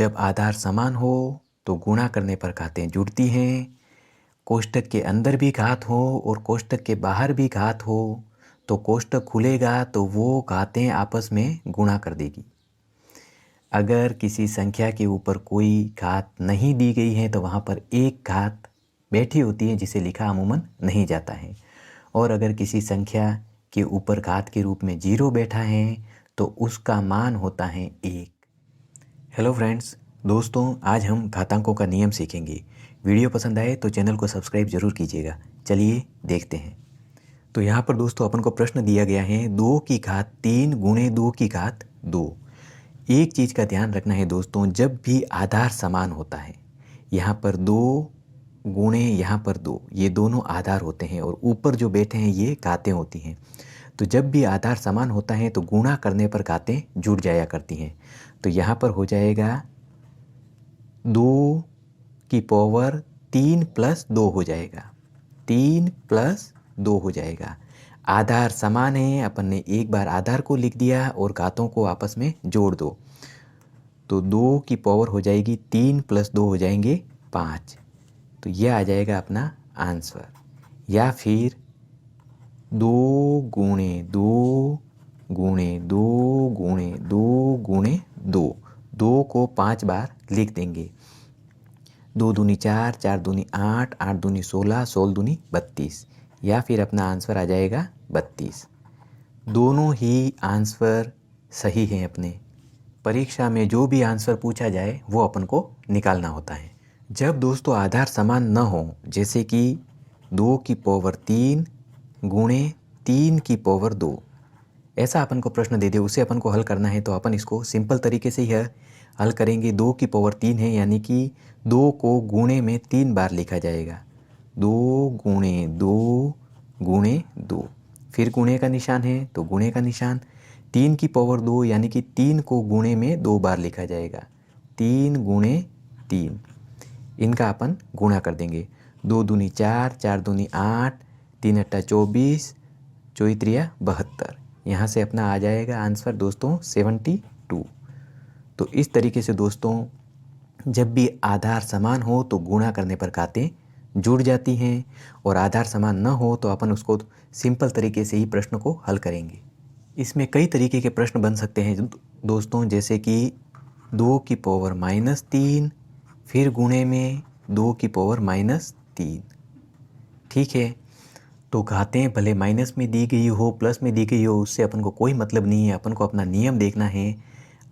जब आधार समान हो तो गुणा करने पर घातें जुड़ती हैं। कोष्ठक के अंदर भी घात हो और कोष्ठक के बाहर भी घात हो तो कोष्ठक खुलेगा तो वो घातें आपस में गुणा कर देगी। अगर किसी संख्या के ऊपर कोई घात नहीं दी गई है तो वहाँ पर एक घात बैठी होती है जिसे लिखा अमूमन नहीं जाता है। और अगर किसी संख्या के ऊपर घात के रूप में 0 बैठा है तो उसका मान होता है 1। हेलो फ्रेंड्स, दोस्तों आज हम घातांकों का नियम सीखेंगे। वीडियो पसंद आए तो चैनल को सब्सक्राइब जरूर कीजिएगा। चलिए देखते हैं। तो यहाँ पर दोस्तों अपन को प्रश्न दिया गया है 2 की घात 3 गुणे 2 की घात 2। एक चीज़ का ध्यान रखना है दोस्तों, जब भी आधार समान होता है, यहाँ पर 2 गुणे यहाँ पर 2, ये दोनों आधार होते हैं और ऊपर जो बैठे हैं ये घातें होती हैं। तो जब भी आधार समान होता है तो गुणा करने पर घातें जुड़ जाया करती हैं। तो यहाँ पर हो जाएगा 2 की पावर 3 प्लस 2 हो जाएगा, 3 प्लस 2 हो जाएगा। आधार समान है, अपन ने एक बार आधार को लिख दिया और घातों को आपस में जोड़ दो तो 2 की पावर हो जाएगी 3 प्लस 2 हो जाएंगे 5। तो यह आ जाएगा अपना आंसर। या फिर 2 गुणे 2 गुणे 2 गुणे 2 गुणे 2, 2 को 5 बार लिख देंगे। 2 दूनी 4, 4 दूनी 8, 8 दूनी 16, 16 दूनी 32। या फिर अपना आंसर आ जाएगा 32। दोनों ही आंसर सही हैं अपने। परीक्षा में जो भी आंसर पूछा जाए वो अपन को निकालना होता है। जब दोस्तों आधार समान न हो, जैसे कि 2 की पावर 3 गुणे 3 की पावर 2, ऐसा अपन को प्रश्न दे दे, उसे अपन को हल करना है तो अपन इसको सिंपल तरीके से ही हल करेंगे। 2 की पावर 3 है यानी कि 2 को गुणे में 3 बार लिखा जाएगा। 2 गुणे 2 गुणे 2, फिर गुणे का निशान है तो गुणे का निशान। 3 की पावर 2 यानी कि 3 को गुणे में 2 बार लिखा जाएगा। 3 गुणे 3, इनका अपन गुणा कर देंगे। 2 दूनी 4, 4 दूनी 8, 3 अट्ठा 24, 4 त्रिया 72। यहाँ से अपना आ जाएगा आंसर दोस्तों 72। तो इस तरीके से दोस्तों जब भी आधार समान हो तो गुणा करने पर घातें जुड़ जाती हैं और आधार समान न हो तो अपन उसको सिंपल तरीके से ही प्रश्न को हल करेंगे। इसमें कई तरीके के प्रश्न बन सकते हैं दोस्तों, जैसे कि 2 की पावर -3 फिर गुणे में 2 की पावर -3। ठीक है, तो घातें भले माइनस में दी गई हो प्लस में दी गई हो, उससे अपन को कोई मतलब नहीं है। अपन को अपना नियम देखना है।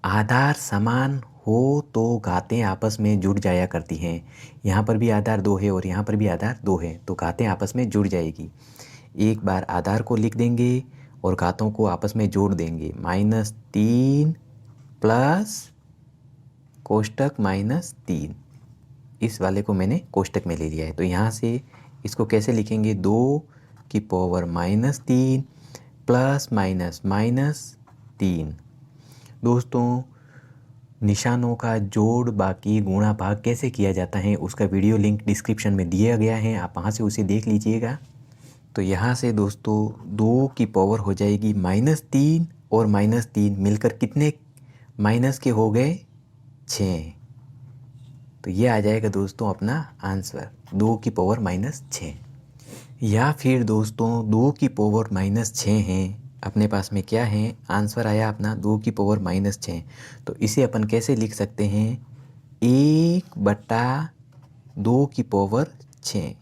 आधार समान हो तो घातें आपस में जुड़ जाया करती हैं। यहाँ पर भी आधार 2 है और यहाँ पर भी आधार 2 है तो घातें आपस में जुड़ जाएगी। एक बार आधार को लिख देंगे और घातों को आपस में जोड़ देंगे। -3 प्लस कोष्टक -3, इस वाले को मैंने कोष्टक में ले लिया है। तो यहाँ से इसको कैसे लिखेंगे? 2 की पावर -3 प्लस माइनस -3। दोस्तों निशानों का जोड़ बाकी गुणा भाग कैसे किया जाता है उसका वीडियो लिंक डिस्क्रिप्शन में दिया गया है, आप वहाँ से उसे देख लीजिएगा। तो यहाँ से दोस्तों 2 की पावर हो जाएगी -3 और -3 मिलकर कितने माइनस के हो गए? 6। तो ये आ जाएगा दोस्तों अपना आंसर 2 की पावर -6। या फिर दोस्तों 2 की पावर -6 है, अपने पास में क्या है? आंसर आया अपना 2 की पावर -6। तो इसे अपन कैसे लिख सकते हैं? 1/2 की पावर 6।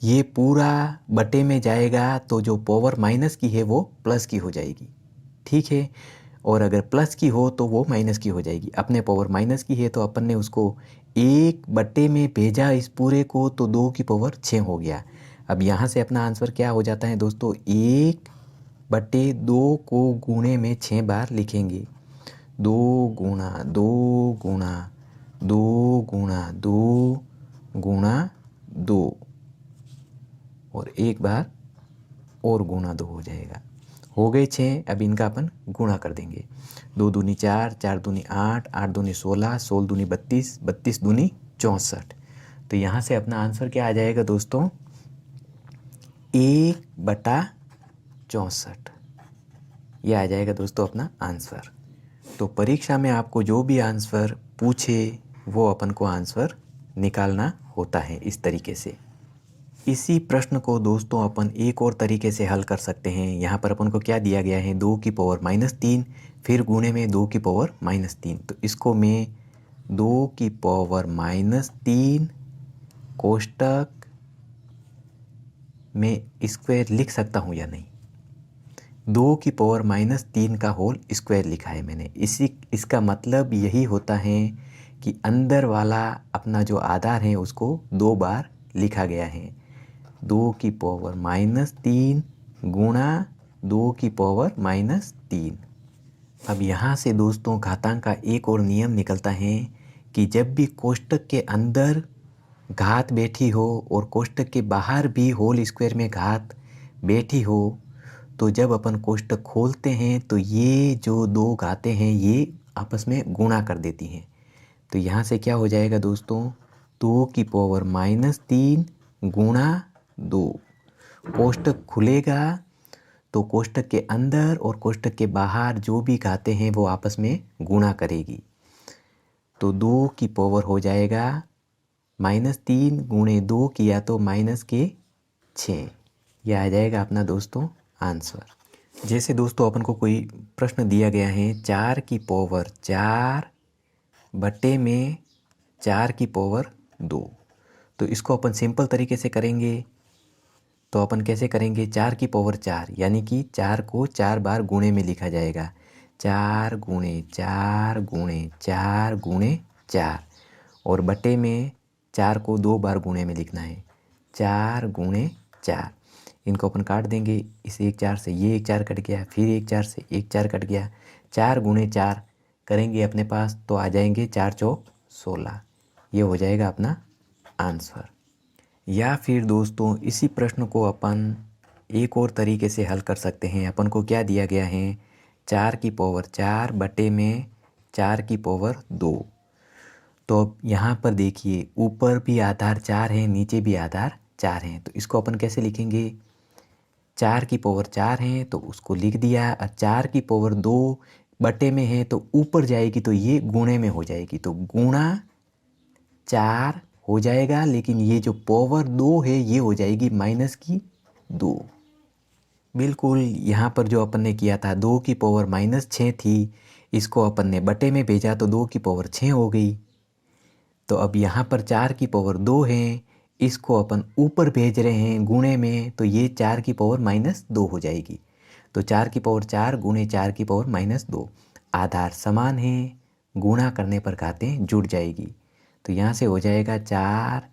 ये पूरा बटे में जाएगा तो जो पावर माइनस की है वो प्लस की हो जाएगी। ठीक है, और अगर प्लस की हो तो वो माइनस की हो जाएगी। अपने पावर माइनस की है तो अपन ने उसको 1/2 में भेजा इस पूरे को तो 2 की पावर 6 हो गया। अब यहाँ से अपना आंसर क्या हो जाता है दोस्तों? 1/2 को गुणे में 6 बार लिखेंगे। 2 गुणा 2 गुणा 2 गुणा 2 गुणा 2 और एक बार और गुणा 2 हो जाएगा। हो गए 6। अब इनका अपन गुणा कर देंगे। 2 दूनी 4, 4 दूनी 8, 8 दूनी 16, 16 दूनी 32, 32 दूनी 64। तो यहाँ से अपना आंसर क्या आ जाएगा दोस्तों? 1/64। यह आ जाएगा दोस्तों अपना आंसर। तो परीक्षा में आपको जो भी आंसर पूछे वो अपन को आंसर निकालना होता है इस तरीके से। इसी प्रश्न को दोस्तों अपन एक और तरीके से हल कर सकते हैं। यहाँ पर अपन को क्या दिया गया है, 2 की पावर -3 फिर गुणे में 2 की पावर -3। तो इसको मैं 2 की पावर -3 कोष्टक में स्क्वायर लिख सकता हूँ या नहीं। 2 की पावर -3 का होल स्क्वायर लिखा है मैंने। इसका मतलब यही होता है कि अंदर वाला अपना जो आधार है उसको 2 बार लिखा गया है। 2 की पावर -3 गुणा 2 की पावर -3। अब यहाँ से दोस्तों घातांक का एक और नियम निकलता है कि जब भी कोष्टक के अंदर घात बैठी हो और कोष्टक के बाहर भी होल स्क्वायर में घात बैठी हो, तो जब अपन कोष्टक खोलते हैं तो ये जो दो घातें हैं ये आपस में गुणा कर देती हैं। तो यहाँ से क्या हो जाएगा दोस्तों, 2 की पावर -3 गुणा 2। कोष्टक खुलेगा तो कोष्टक के अंदर और कोष्टक के बाहर जो भी घातें हैं वो आपस में गुणा करेगी। तो 2 की पावर हो जाएगा -3 गुणे 2 किया तो -6। यह आ जाएगा अपना दोस्तों आंसर। जैसे दोस्तों अपन को कोई प्रश्न दिया गया है 4 की पावर 4 बटे में 4 की पावर 2। तो इसको अपन सिंपल तरीके से करेंगे। तो अपन कैसे करेंगे, 4 की पावर 4 यानी कि 4 को 4 बार गुणे में लिखा जाएगा। 4 गुणे 4 गुणे 4 गुणे 4 और बटे में 4 को 2 बार गुणे में लिखना है, 4 गुणे 4। इनको अपन काट देंगे, इस 1 4 से ये 1 4 कट गया, फिर 1 4 से 1 4 कट गया। 4 गुणे 4 करेंगे अपने पास तो आ जाएंगे 4 चौक 16। ये हो जाएगा अपना आंसर। या फिर दोस्तों इसी प्रश्न को अपन एक और तरीके से हल कर सकते हैं। अपन को क्या दिया गया है, 4 की पावर 4 बटे में 4 की पावर 2। तो अब यहाँ पर देखिए ऊपर भी आधार 4 है, नीचे भी आधार 4 हैं। तो इसको अपन कैसे लिखेंगे, 4 की पावर 4 है तो उसको लिख दिया, और 4 की पावर 2 बटे में है तो ऊपर जाएगी तो ये गुणे में हो जाएगी, तो गुणा 4 हो जाएगा। लेकिन ये जो पावर 2 है ये हो जाएगी -2। बिल्कुल यहाँ पर जो अपन ने किया था 2 की पावर -6 थी, इसको अपन ने बटे में भेजा तो 2 की पावर 6 हो गई। तो अब यहाँ पर 4 की पावर 2 है, इसको अपन ऊपर भेज रहे हैं गुणे में, तो ये 4 की पावर -2 हो जाएगी। तो 4 की पावर 4 गुणे 4 की पावर -2, आधार समान है, गुणा करने पर घातें जुड़ जाएगी। तो यहाँ से हो जाएगा 4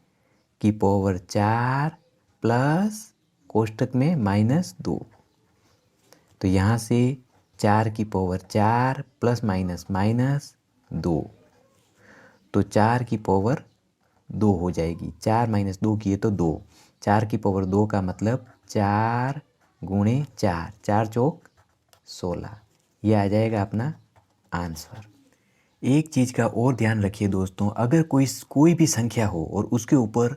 की पावर 4 प्लस कोष्टक में -2। तो यहाँ से 4 की पावर 4 प्लस -2, तो 4 की पावर 2 हो जाएगी। 4 - 2 किए तो 2, 4 की पावर 2 का मतलब 4 गुणे 4, 4 चौक 16। ये आ जाएगा अपना आंसर। एक चीज़ का और ध्यान रखिए दोस्तों, अगर कोई भी संख्या हो और उसके ऊपर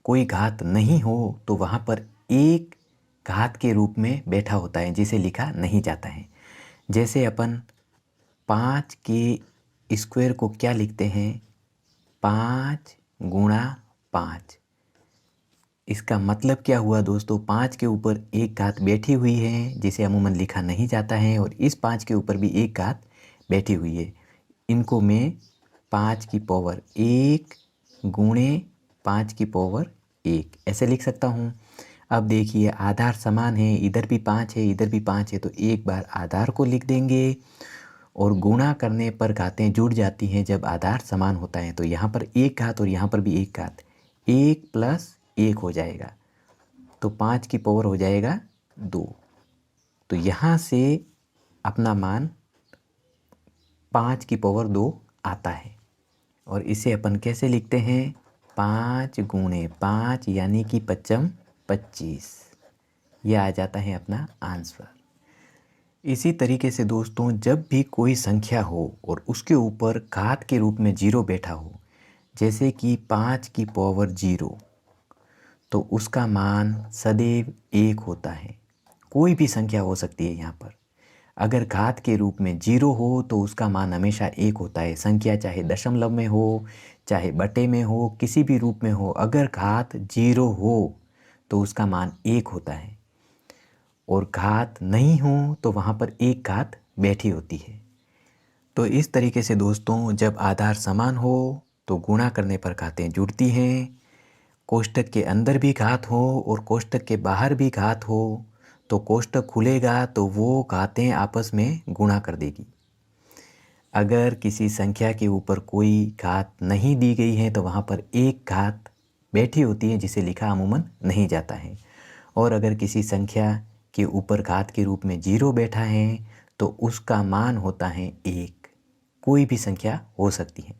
कोई घात नहीं हो तो वहाँ पर एक घात के रूप में बैठा होता है जिसे लिखा नहीं जाता है। जैसे अपन 5 के स्क्वायर को क्या लिखते हैं, 5 गुणा 5। इसका मतलब क्या हुआ दोस्तों, 5 के ऊपर एक घात बैठी हुई है जिसे अमूमन लिखा नहीं जाता है, और इस 5 के ऊपर भी एक घात बैठी हुई है। इनको मैं 5 की पावर 1 गुणे 5 की पावर 1 ऐसे लिख सकता हूँ। अब देखिए आधार समान है, इधर भी 5 है इधर भी 5 है, तो एक बार आधार को लिख देंगे, और गुणा करने पर घातें जुड़ जाती हैं जब आधार समान होता है। तो यहाँ पर एक घात और यहाँ पर भी एक घात, 1 + 1 हो जाएगा, तो 5 की पावर हो जाएगा 2। तो यहाँ से अपना मान 5 की पावर 2 आता है। और इसे अपन कैसे लिखते हैं, 5 गुणे 5 यानी कि 5 25। यह आ जाता है अपना आंसर। इसी तरीके से दोस्तों जब भी कोई संख्या हो और उसके ऊपर घात के रूप में 0 बैठा हो, जैसे कि 5 की पावर 0, तो उसका मान सदैव 1 होता है। कोई भी संख्या हो सकती है यहाँ पर। अगर घात के रूप में 0 हो तो उसका मान हमेशा 1 होता है। संख्या चाहे दशमलव में हो, चाहे बटे में हो, किसी भी रूप में हो, अगर घात 0 हो तो उसका मान 1 होता है। और घात नहीं हो तो वहाँ पर एक घात बैठी होती है। तो इस तरीके से दोस्तों, जब आधार समान हो तो गुणा करने पर घातें जुड़ती हैं। कोष्ठक के अंदर भी घात हो और कोष्ठक के बाहर भी घात हो तो कोष्ठक खुलेगा तो वो घातें आपस में गुणा कर देगी। अगर किसी संख्या के ऊपर कोई घात नहीं दी गई है तो वहाँ पर एक घात बैठी होती है जिसे लिखा अमूमन नहीं जाता है। और अगर किसी संख्या के ऊपर घात के रूप में 0 बैठा है तो उसका मान होता है 1। कोई भी संख्या हो सकती है।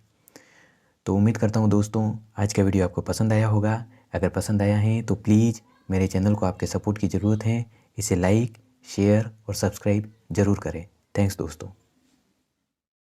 तो उम्मीद करता हूँ दोस्तों आज का वीडियो आपको पसंद आया होगा। अगर पसंद आया है तो प्लीज़ मेरे चैनल को आपके सपोर्ट की ज़रूरत है। इसे लाइक, शेयर और सब्सक्राइब ज़रूर करें। थैंक्स दोस्तों।